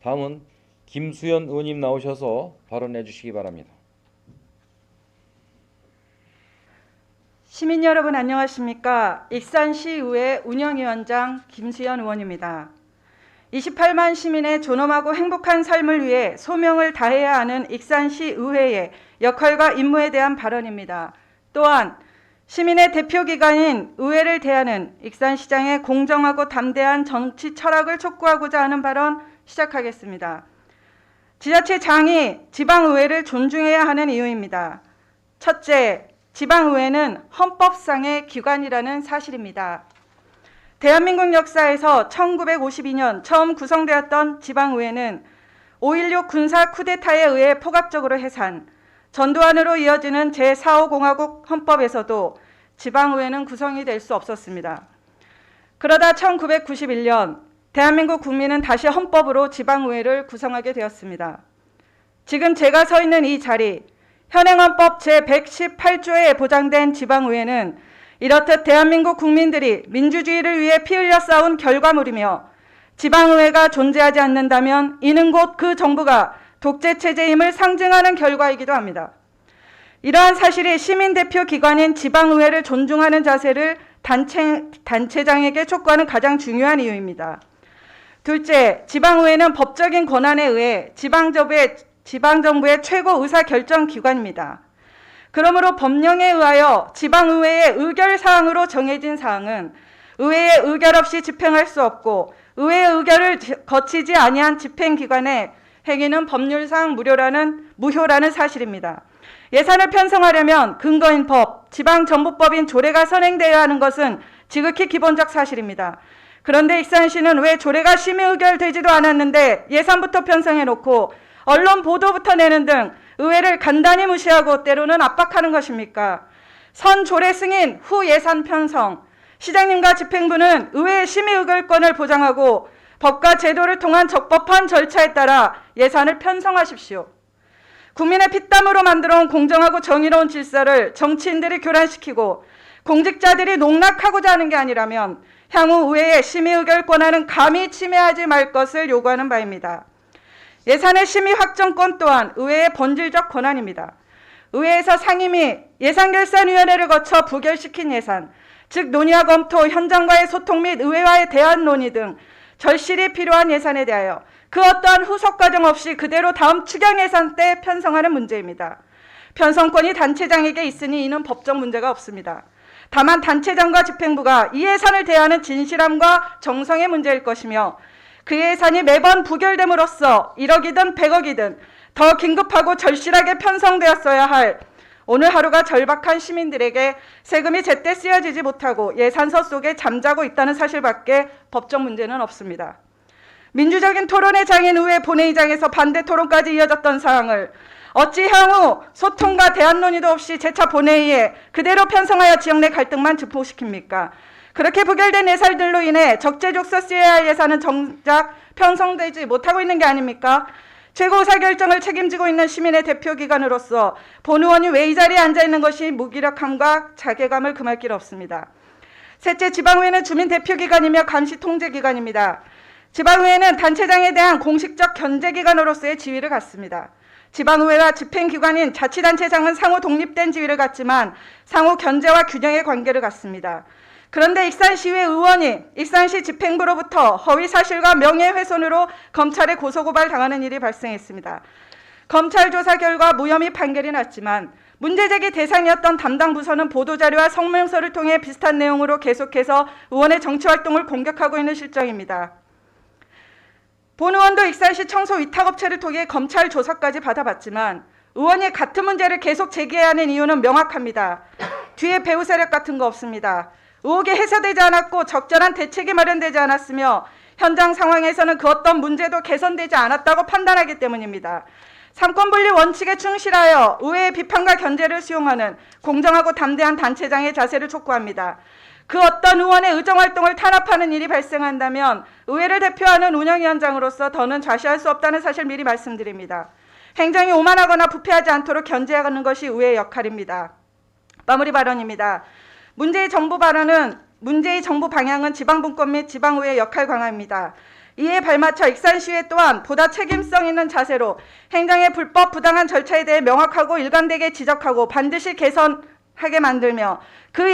다음은 김수현 의원님 나오셔서 발언해 주시기 바랍니다. 시민 여러분 안녕하십니까? 익산시의회 운영위원장 김수현 의원입니다. 28만 시민의 존엄하고 행복한 삶을 위해 소명을 다해야 하는 익산시의회의 역할과 임무에 대한 발언입니다. 또한 시민의 대표기관인 의회를 대하는 익산시장의 공정하고 담대한 정치 철학을 촉구하고자 하는 발언 시작하겠습니다. 지자체장이 지방의회를 존중해야 하는 이유입니다. 첫째, 지방의회는 헌법상의 기관이라는 사실입니다. 대한민국 역사에서 1952년 처음 구성되었던 지방의회는 5.16 군사 쿠데타에 의해 포괄적으로 해산, 전두환으로 이어지는 제4호 공화국 헌법에서도 지방의회는 구성이 될 수 없었습니다. 그러다 1991년 대한민국 국민은 다시 헌법으로 지방의회를 구성하게 되었습니다. 지금 제가 서 있는 이 자리, 현행헌법 제118조에 보장된 지방의회는 이렇듯 대한민국 국민들이 민주주의를 위해 피 흘려 싸운 결과물이며 지방의회가 존재하지 않는다면 이는 곧 그 정부가 독재체제임을 상징하는 결과이기도 합니다. 이러한 사실이 시민대표 기관인 지방의회를 존중하는 자세를 단체장에게 촉구하는 가장 중요한 이유입니다. 둘째, 지방의회는 법적인 권한에 의해 지방정부의 최고 의사결정기관입니다. 그러므로 법령에 의하여 지방의회의 의결사항으로 정해진 사항은 의회의 의결 없이 집행할 수 없고 의회의 의결을 거치지 아니한 집행기관의 행위는 법률상 무효라는 사실입니다. 예산을 편성하려면 근거인 법, 지방정부법인 조례가 선행되어야 하는 것은 지극히 기본적 사실입니다. 그런데 익산시는 왜 조례가 심의 의결되지도 않았는데 예산부터 편성해놓고 언론 보도부터 내는 등 의회를 간단히 무시하고 때로는 압박하는 것입니까? 선 조례 승인 후 예산 편성, 시장님과 집행부는 의회의 심의 의결권을 보장하고 법과 제도를 통한 적법한 절차에 따라 예산을 편성하십시오. 국민의 피땀으로 만들어온 공정하고 정의로운 질서를 정치인들이 교란시키고 공직자들이 농락하고자 하는 게 아니라면 향후 의회의 심의 의결 권한은 감히 침해하지 말 것을 요구하는 바입니다. 예산의 심의 확정권 또한 의회의 본질적 권한입니다. 의회에서 상임위 예산결산위원회를 거쳐 부결시킨 예산, 즉 논의와 검토, 현장과의 소통 및 의회와의 대안 논의 등 절실히 필요한 예산에 대하여 그 어떠한 후속 과정 없이 그대로 다음 추경 예산 때 편성하는 문제입니다. 편성권이 단체장에게 있으니 이는 법적 문제가 없습니다. 다만 단체장과 집행부가 이 예산을 대하는 진실함과 정성의 문제일 것이며 그 예산이 매번 부결됨으로써 1억이든 100억이든 더 긴급하고 절실하게 편성되었어야 할 오늘 하루가 절박한 시민들에게 세금이 제때 쓰여지지 못하고 예산서 속에 잠자고 있다는 사실밖에 법적 문제는 없습니다. 민주적인 토론의 장인 의회 본회의장에서 반대 토론까지 이어졌던 사항을 어찌 향후 소통과 대안 논의도 없이 재차 본회의에 그대로 편성하여 지역 내 갈등만 증폭시킵니까? 그렇게 부결된 예산들로 인해 적재적소 쓰여야 할 예산은 정작 편성되지 못하고 있는 게 아닙니까? 최고의사결정을 책임지고 있는 시민의 대표기관으로서 본 의원이 왜 이 자리에 앉아있는 것이 무기력함과 자괴감을 금할 길 없습니다. 셋째, 지방의회는 주민대표기관이며 감시통제기관입니다. 지방의회는 단체장에 대한 공식적 견제기관으로서의 지위를 갖습니다. 지방의회와 집행기관인 자치단체장은 상호 독립된 지위를 갖지만 상호 견제와 균형의 관계를 갖습니다. 그런데 익산시의회 의원이 익산시 집행부로부터 허위사실과 명예훼손으로 검찰에 고소고발 당하는 일이 발생했습니다. 검찰 조사 결과 무혐의 판결이 났지만 문제제기 대상이었던 담당 부서는 보도자료와 성명서를 통해 비슷한 내용으로 계속해서 의원의 정치활동을 공격하고 있는 실정입니다. 본 의원도 익산시 청소 위탁업체를 통해 검찰 조사까지 받아봤지만 의원이 같은 문제를 계속 제기해야 하는 이유는 명확합니다. 뒤에 배후 세력 같은 거 없습니다. 의혹이 해소되지 않았고 적절한 대책이 마련되지 않았으며 현장 상황에서는 그 어떤 문제도 개선되지 않았다고 판단하기 때문입니다. 삼권분리 원칙에 충실하여 의회의 비판과 견제를 수용하는 공정하고 담대한 단체장의 자세를 촉구합니다. 그 어떤 의원의 의정활동을 탄압하는 일이 발생한다면 의회를 대표하는 운영위원장으로서 더는 좌시할 수 없다는 사실 미리 말씀드립니다. 행정이 오만하거나 부패하지 않도록 견제하는 것이 의회의 역할입니다. 마무리 발언입니다. 문재인 정부 방향은 지방분권 및 지방의회 역할 강화입니다. 이에 발맞춰 익산시의회 또한 보다 책임성 있는 자세로 행정의 불법 부당한 절차에 대해 명확하고 일관되게 지적하고 반드시 개선하게 만들며 그